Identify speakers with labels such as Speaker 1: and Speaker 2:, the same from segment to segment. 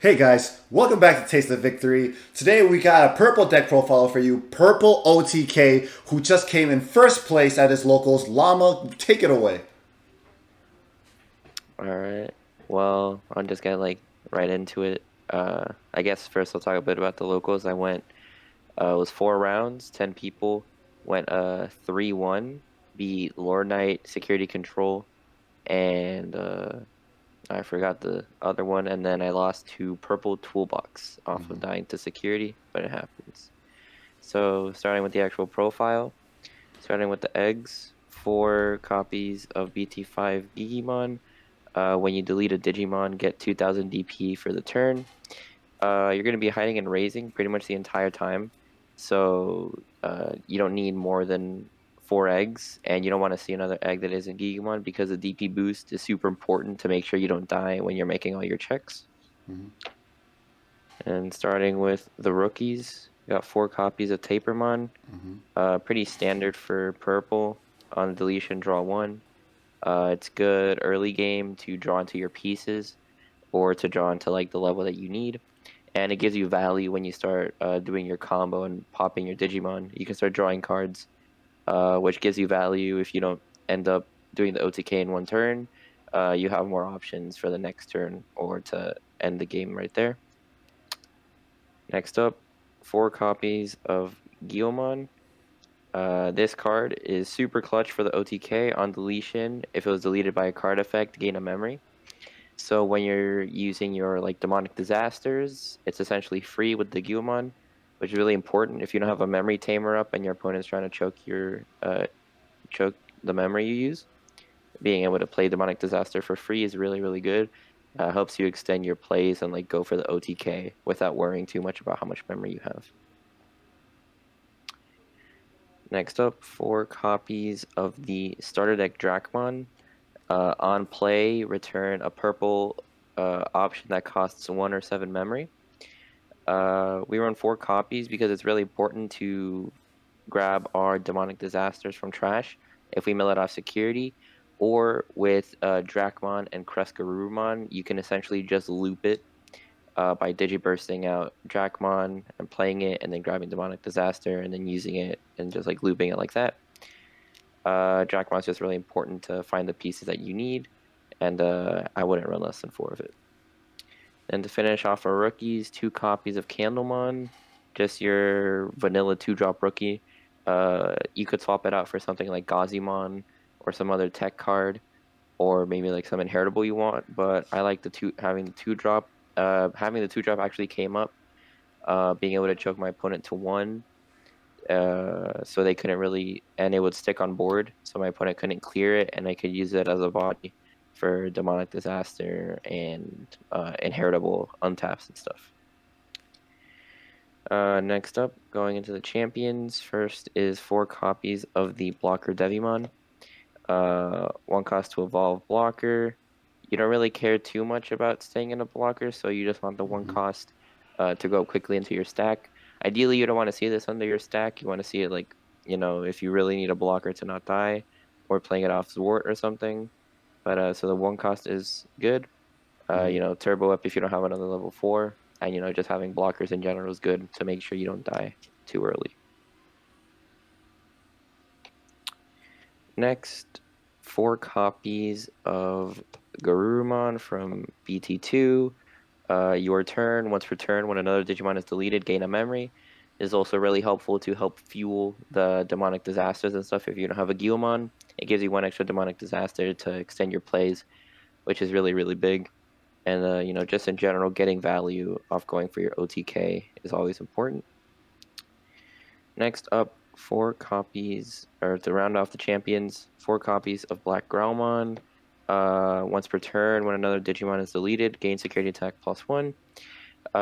Speaker 1: Hey guys, welcome back to Taste of Victory. Today we got a purple deck profile for you, Purple OTK, who just came in first place at his locals. Llama, take it away.
Speaker 2: All right. Well, I'm just gonna right into it. I guess first I'll talk a bit about the locals. It was 4 rounds, 10 people, went 3-1, beat Lord Knight, Security Control, and I forgot the other one, and then I lost to Purple Toolbox off of dying to Security, but it happens. So starting with the actual profile, starting with the eggs, 4 copies of BT5 Digimon. When you delete a Digimon, get 2000 DP for the turn. You're going to be hiding and raising pretty much the entire time. So you don't need more than 4 eggs, and you don't want to see another egg that isn't Gigimon because the DP boost is super important to make sure you don't die when you're making all your checks. And starting with the rookies, got 4 copies of Tapermon. Pretty standard for purple. On deletion, draw one. It's good early game to draw into your pieces or to draw into like the level that you need. And it gives you value when you start doing your combo and popping your Digimon. You can start drawing cards, which gives you value if you don't end up doing the OTK in one turn. You have more options for the next turn or to end the game right there. Next up, 4 copies of Guilmon. This card is super clutch for the OTK on deletion. If it was deleted by a card effect, gain a memory. So when you're using your like demonic disasters, it's essentially free with the Guilmon, which is really important. If you don't have a memory tamer up and your opponent's trying to choke the memory you use, being able to play demonic disaster for free is really good. Helps you extend your plays and like go for the OTK without worrying too much about how much memory you have. Next up, 4 copies of the starter deck Dracmon. On play, return a purple option that costs 1 or 7 memory. We run 4 copies because it's really important to grab our demonic disasters from trash if we mill it off security. Or with Dracmon and CresGarurumon, you can essentially just loop it by digibursting out Dracmon and playing it, and then grabbing demonic disaster and then using it and just like looping it like that. Dracmon is just really important to find the pieces that you need, and I wouldn't run less than 4 of it. And to finish off our rookies, 2 copies of Candlemon, just your vanilla 2-drop rookie. You could swap it out for something like Gazimon or some other tech card, or maybe like some inheritable you want. But I like having the 2-drop. Having the 2-drop actually came up, being able to choke my opponent to 1. So they couldn't really, and it would stick on board, so my opponent couldn't clear it, and I could use it as a body for demonic disaster and inheritable untaps and stuff. Next up, going into the champions, first is 4 copies of the blocker Devimon. 1 cost to evolve blocker. You don't really care too much about staying in a blocker, so you just want the 1 cost to go quickly into your stack. Ideally, you don't want to see this under your stack. You want to see it like, if you really need a blocker to not die, or playing it off Zwart or something. But so the 1 cost is good. Turbo up if you don't have another level 4, and just having blockers in general is good to make sure you don't die too early. Next, 4 copies of Garurumon from BT2. Your turn, once per turn, when another Digimon is deleted, gain a memory. Is also really helpful to help fuel the demonic disasters and stuff. If you don't have a Guilmon, it gives you 1 extra demonic disaster to extend your plays, which is really big. And just in general, getting value off going for your OTK is always important. Next up, 4 copies, or to round off the champions, 4 copies of Black Growlmon. Once per turn, when another Digimon is deleted, gain security attack +1.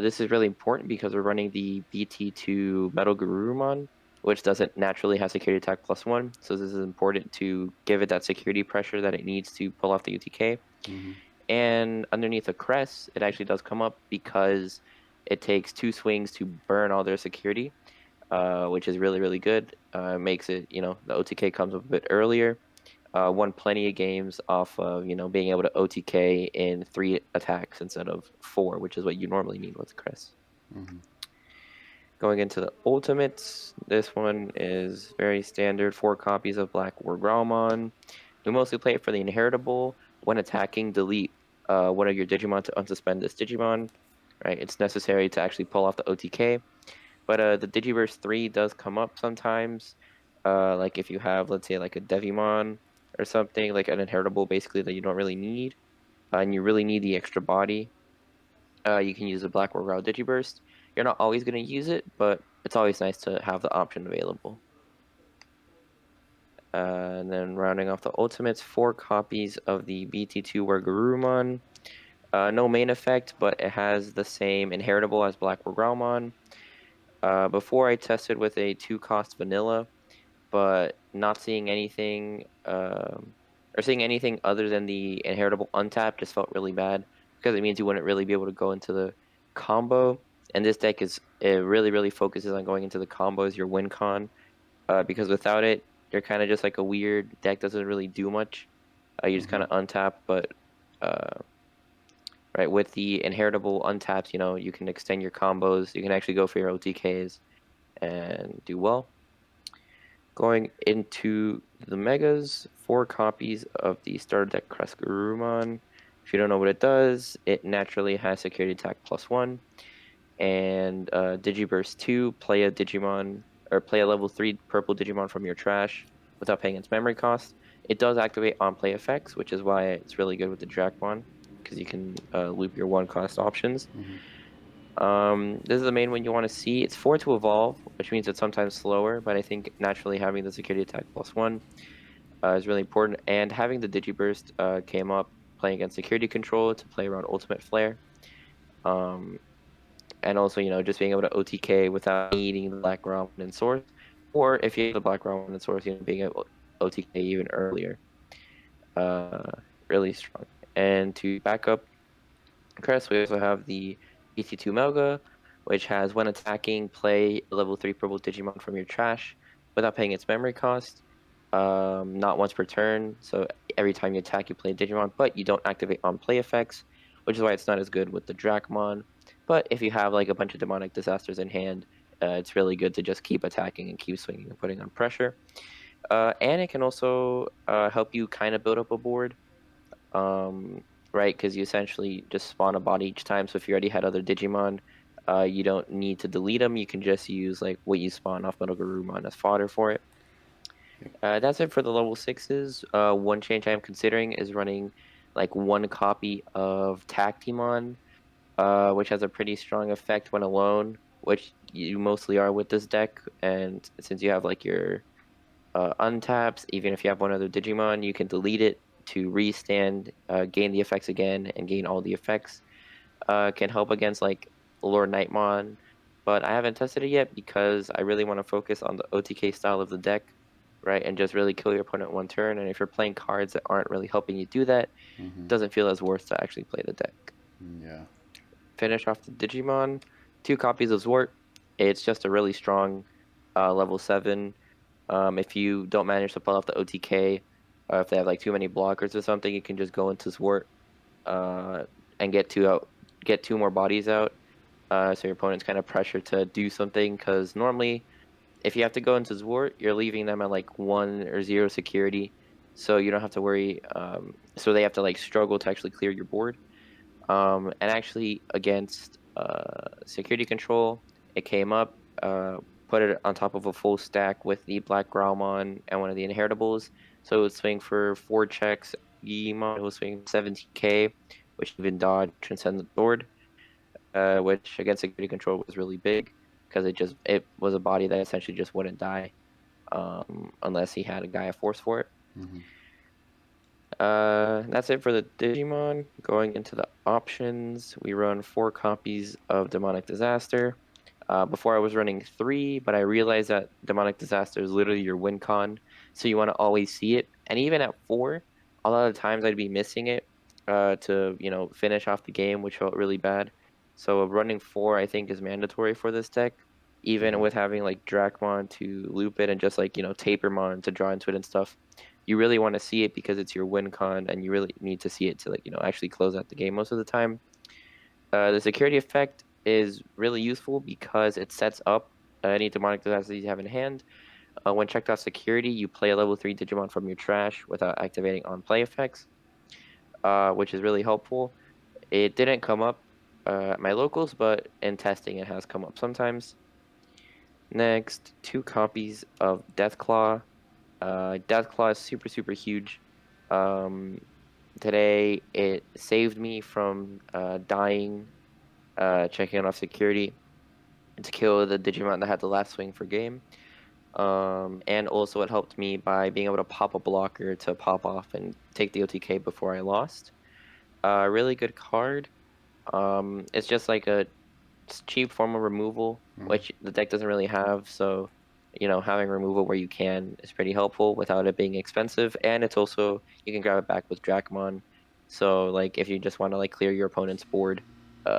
Speaker 2: This is really important because we're running the BT2 Metal Garurumon, which doesn't naturally have security attack +1. So this is important to give it that security pressure that it needs to pull off the UTK. And underneath the crest, it actually does come up because it takes 2 swings to burn all their security, which is really good. Makes it, the OTK comes up a bit earlier. won plenty of games off of, being able to OTK in 3 attacks instead of 4, which is what you normally need with Chris. Going into the ultimates, this one is very standard. 4 copies of Black CresGarurumon. We mostly play it for the inheritable. When attacking, delete one of your Digimon to unsuspend this Digimon. Right, it's necessary to actually pull off the OTK. But the Digiverse 3 does come up sometimes. Like if you have, let's say, like a Devimon or something, like an inheritable basically that you don't really need, and you really need the extra body, you can use a Black or Growl Digiburst. You're not always going to use it, but it's always nice to have the option available. And then rounding off the ultimates, 4 copies of the BT2 CresGarurumon. No main effect, but it has the same inheritable as Black CresGarurumon. Before I tested with a 2-cost vanilla, but not seeing anything or seeing anything other than the inheritable untap just felt really bad because it means you wouldn't really be able to go into the combo. And this deck it really focuses on going into the combo as your win con, because without it, you're kind of just like a weird deck, doesn't really do much. You just kind of untap, but uh, right with the inheritable untaps, you can extend your combos. You can actually go for your OTKs and do well. Going into the megas, 4 copies of the starter deck CresGarurumon. If you don't know what it does, it naturally has security attack +1. And Digiburst 2, play a Digimon or play a level 3 purple Digimon from your trash without paying its memory cost. It does activate on play effects, which is why it's really good with the Dracmon, because you can loop your 1-cost options. This is the main one you want to see. It's 4 to evolve, which means it's sometimes slower, but I think naturally having the security attack +1 is really important. And having the Digiburst came up playing against security control to play around Ultimate Flare. Um, and also, just being able to OTK without needing the Black Ramen and Source. Or if you have the Black Ramen and Source, being able to OTK even earlier. Uh, really strong. And to back up Chris, we also have the BT2 Melga, which has when attacking, play a level 3 purple Digimon from your trash without paying its memory cost. Not once per turn, so every time you attack, you play a Digimon, but you don't activate on play effects, which is why it's not as good with the Dracmon. But if you have like a bunch of demonic disasters in hand, it's really good to just keep attacking and keep swinging and putting on pressure. And it can also help you kind of build up a board, um, right? Because you essentially just spawn a body each time. So if you already had other Digimon, you don't need to delete them. You can just use like what you spawn off Metal Garurumon as fodder for it. That's it for the level 6s. One change I'm considering is running like 1 copy of Tactimon, which has a pretty strong effect when alone, which you mostly are with this deck. And since you have like your untaps, even if you have one other Digimon, you can delete it to restand, gain the effects again, and gain all the effects. Can help against like Lord Nightmon, but I haven't tested it yet because I really want to focus on the OTK style of the deck, right? And just really kill your opponent 1 turn. And if you're playing cards that aren't really helping you do that, it doesn't feel as worth to actually play the deck.
Speaker 1: Yeah.
Speaker 2: Finish off the Digimon, 2 copies of Zwart. It's just a really strong level 7. If you don't manage to pull off the OTK, if they have like too many blockers or something, you can just go into Zwart uh, and get 2 more bodies out. So your opponent's kind of pressured to do something because normally, if you have to go into Zwart, you're leaving them at like 1 or 0 security, so you don't have to worry. So they have to like struggle to actually clear your board. And actually against security control, it came up, put it on top of a full stack with the Black Growlmon and one of the inheritables. So it would swing for 4 checks. Gimon was swinging 17k, which even dodge Transcendent Sword, which against security control was really big because it was a body that essentially just wouldn't die unless he had a Gaia Force for it. That's it for the Digimon. Going into the options, we run 4 copies of Demonic Disaster. Before I was running 3, but I realized that Demonic Disaster is literally your win con, so you want to always see it. And even at 4, a lot of the times I'd be missing it to finish off the game, which felt really bad. So running 4, I think, is mandatory for this deck, even with having like Dracmon to loop it and just like Tapermon to draw into it and stuff. you really want to see it because it's your win con, and you really need to see it to like actually close out the game most of the time. The security effect is really useful because it sets up any demonic disaster you have in hand. When checked off security, you play a level 3 Digimon from your trash without activating on play effects, which is really helpful. It didn't come up at my locals, but in testing it has come up sometimes. Next, 2 copies of Deathclaw. Deathclaw is super, super huge. Um, Today it saved me from dying, checking off security to kill the Digimon that had the last swing for game. And also it helped me by being able to pop a blocker to pop off and take the OTK before I lost. Really good card. It's just like a cheap form of removal, which the deck doesn't really have. So, having removal where you can is pretty helpful without it being expensive. And it's also, you can grab it back with Dracmon. So, like, if you just want to, like, clear your opponent's board,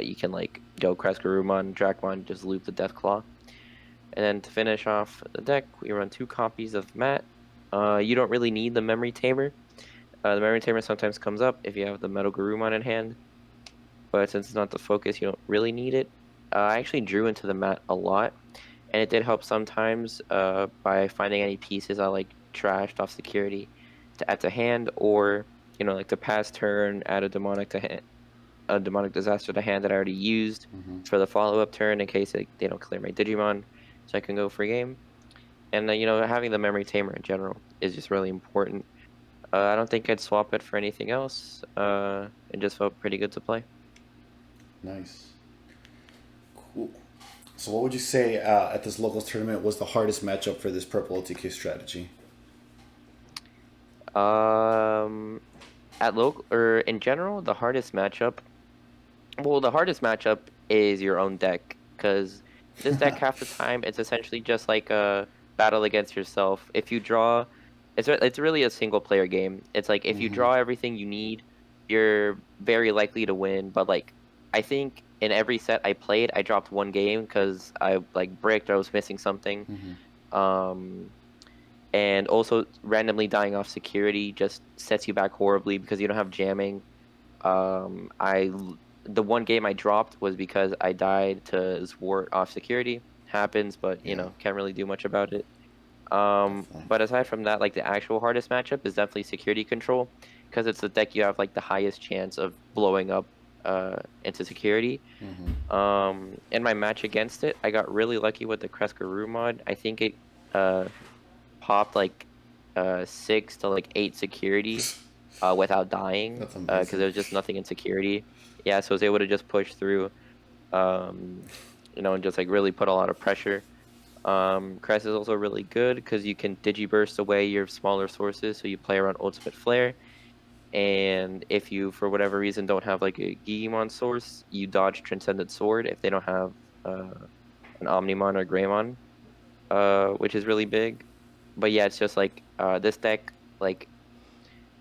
Speaker 2: you can, like, go CresGarurumon, Dracmon, just loop the Deathclaw. And then to finish off the deck, we run 2 copies of Matt. You don't really need the Memory Tamer. The Memory Tamer sometimes comes up if you have the Metal Garurumon in hand, but since it's not the focus, you don't really need it. I actually drew into the mat a lot, and it did help sometimes by finding any pieces I like trashed off security to add to hand, or like to pass turn, add a demonic to hand, a demonic disaster to hand that I already used for the follow-up turn in case they don't clear my Digimon, so I can go free game. And having the memory tamer in general is just really important. I don't think I'd swap it for anything else. It just felt pretty good to play.
Speaker 1: Nice. Cool. So, what would you say at this locals tournament was the hardest matchup for this purple OTK strategy?
Speaker 2: Um, at local or in general, the hardest matchup. Well, the hardest matchup is your own deck because this deck half the time it's essentially just like a battle against yourself. If you draw, it's really a single player game. It's like if you draw everything you need, you're very likely to win. But like I think in every set I played, I dropped 1 game because I like bricked or I was missing something. Um, and also randomly dying off security just sets you back horribly because you don't have jamming. I The 1 game I dropped was because I died to Zwart off security. Happens, but
Speaker 1: Yeah,
Speaker 2: can't really do much about it.
Speaker 1: definitely.
Speaker 2: But aside from that, like the actual hardest matchup is definitely security control because it's the deck you have like the highest chance of blowing up into security. In my match against it, I got really lucky with the CresGarurumon. I think it uh popped like 6 to like 8 security without dying
Speaker 1: That's
Speaker 2: because
Speaker 1: amazing.
Speaker 2: there was just nothing in security. Yeah, so I was able to just push through, um, and just like really put a lot of pressure. Crest is also really good because you can digiburst away your smaller sources, so you play around Ultimate Flare. And if you, for whatever reason, don't have like a Gigimon source, you dodge Transcendent Sword if they don't have an Omnimon or Greymon, which is really big. But yeah, it's just like this deck, like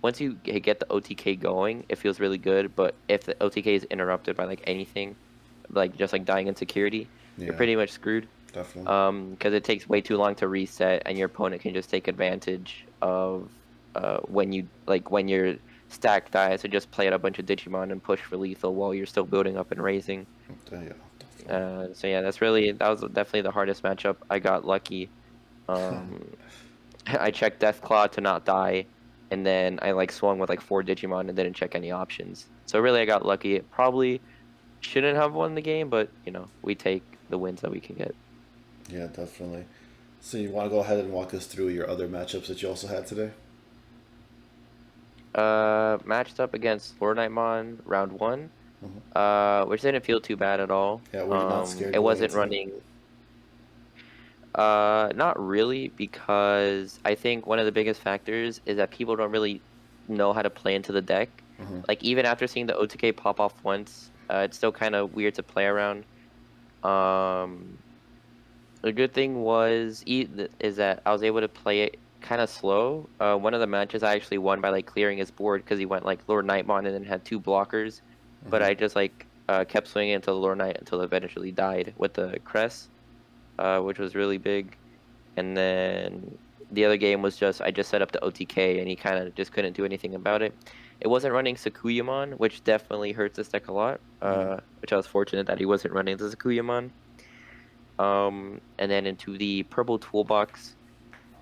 Speaker 2: once you get the OTK going, it feels really good. But if the OTK is interrupted by like anything, like just like dying in security, you're
Speaker 1: Yeah,
Speaker 2: pretty much screwed.
Speaker 1: definitely.
Speaker 2: Because it takes way too long to reset, and your opponent can just take advantage of when your stack dies, so just play out a bunch of Digimon and push for lethal while you're still building up and raising.
Speaker 1: Yeah, definitely.
Speaker 2: So yeah, that was definitely the hardest matchup. I got lucky. Um, I checked Deathclaw to not die, and then I like swung with like 4 Digimon and didn't check any options. So really, I got lucky. It probably shouldn't have won the game, but we take the wins that we can get.
Speaker 1: Yeah, definitely. So, you want to go ahead and walk us through your other matchups that you also had today?
Speaker 2: Matched up against Lord Nightmon round 1, which didn't feel too bad at all.
Speaker 1: Yeah, were you not scared
Speaker 2: It
Speaker 1: going
Speaker 2: wasn't
Speaker 1: into it?
Speaker 2: running. Not really, because I think one of the biggest factors is that people don't really know how to play into the deck. Like even after seeing the OTK pop off once, it's still kind of weird to play around. Um, the good thing is that I was able to play it kind of slow. One of the matches I actually won by like clearing his board because he went like Lord Nightmon and then had 2 blockers, but I just like kept swinging into the Lord Knight until it eventually died with the Crest, which was really big. And then the other game was just I just set up the OTK and he kind of just couldn't do anything about it. It wasn't running Sakuyamon, which definitely hurts this deck a lot. Which I was fortunate that he wasn't running the Sakuyamon. And then into the purple toolbox,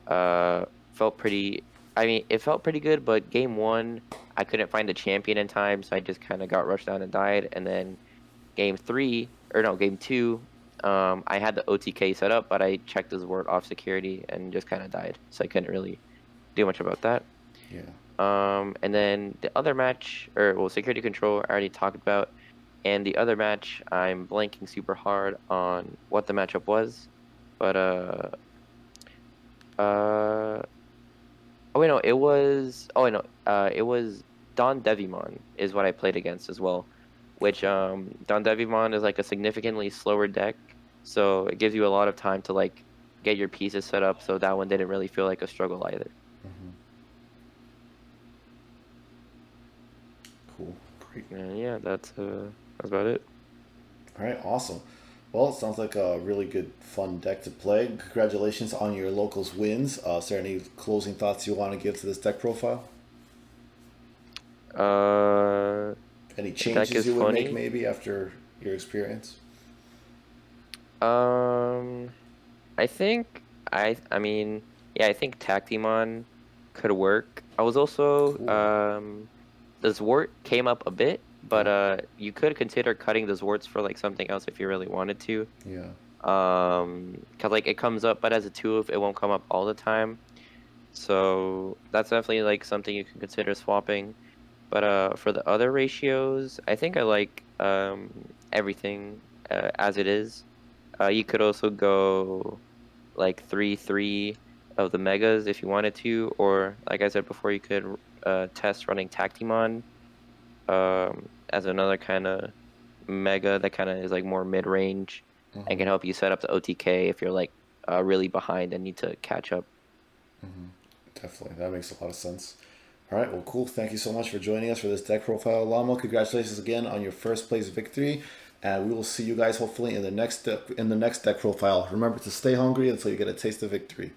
Speaker 2: felt pretty. I mean, it felt pretty good, but game one, I couldn't find a champion in time, so I just kind of got rushed down and died. And then game three, or no, game two, I had the OTK set up, but I checked his word off security and just kind of died, so I couldn't really do much about that.
Speaker 1: Yeah.
Speaker 2: And then the other match, or well, security control, I already talked about. And the other match, I'm blanking super hard on what the matchup was, but uh, oh wait, no, it was. Oh wait, no, it was Don Devimon is what I played against as well, which Don Devimon is like a significantly slower deck, so it gives you a lot of time to like get your pieces set up. So that one didn't really feel like a struggle either.
Speaker 1: Cool. Great.
Speaker 2: And yeah, that's about it.
Speaker 1: All right. Awesome. Well, it sounds like a really good, fun deck to play. Congratulations on your locals wins. Is there any closing thoughts you want to give to this deck profile?
Speaker 2: Uh,
Speaker 1: Any
Speaker 2: the deck
Speaker 1: changes
Speaker 2: is
Speaker 1: you would make
Speaker 2: funny.
Speaker 1: maybe after your experience?
Speaker 2: Um, I think I mean, yeah, I think Tactimon could work. I was also
Speaker 1: Cool.
Speaker 2: the Zwart came up a bit, but
Speaker 1: Yeah.
Speaker 2: you could consider cutting the Zwarts for like something else if you really wanted to.
Speaker 1: Yeah.
Speaker 2: 'Cause like it comes up, but as a two, it won't come up all the time. So that's definitely like something you can consider swapping. But for the other ratios, I think I like everything as it is. You could also go like 3-3 of the megas if you wanted to, or like I said before, you could test running Tactimon as another kind of mega that kind of is like more mid-range and can help you set up the OTK if you're like really behind and need to catch up.
Speaker 1: Definitely. That makes a lot of sense. All right. Well, cool. Thank you so much for joining us for this deck profile, Lamo. Congratulations again on your first place victory. And we will see you guys hopefully in the next deck profile. Remember to stay hungry until you get a taste of victory.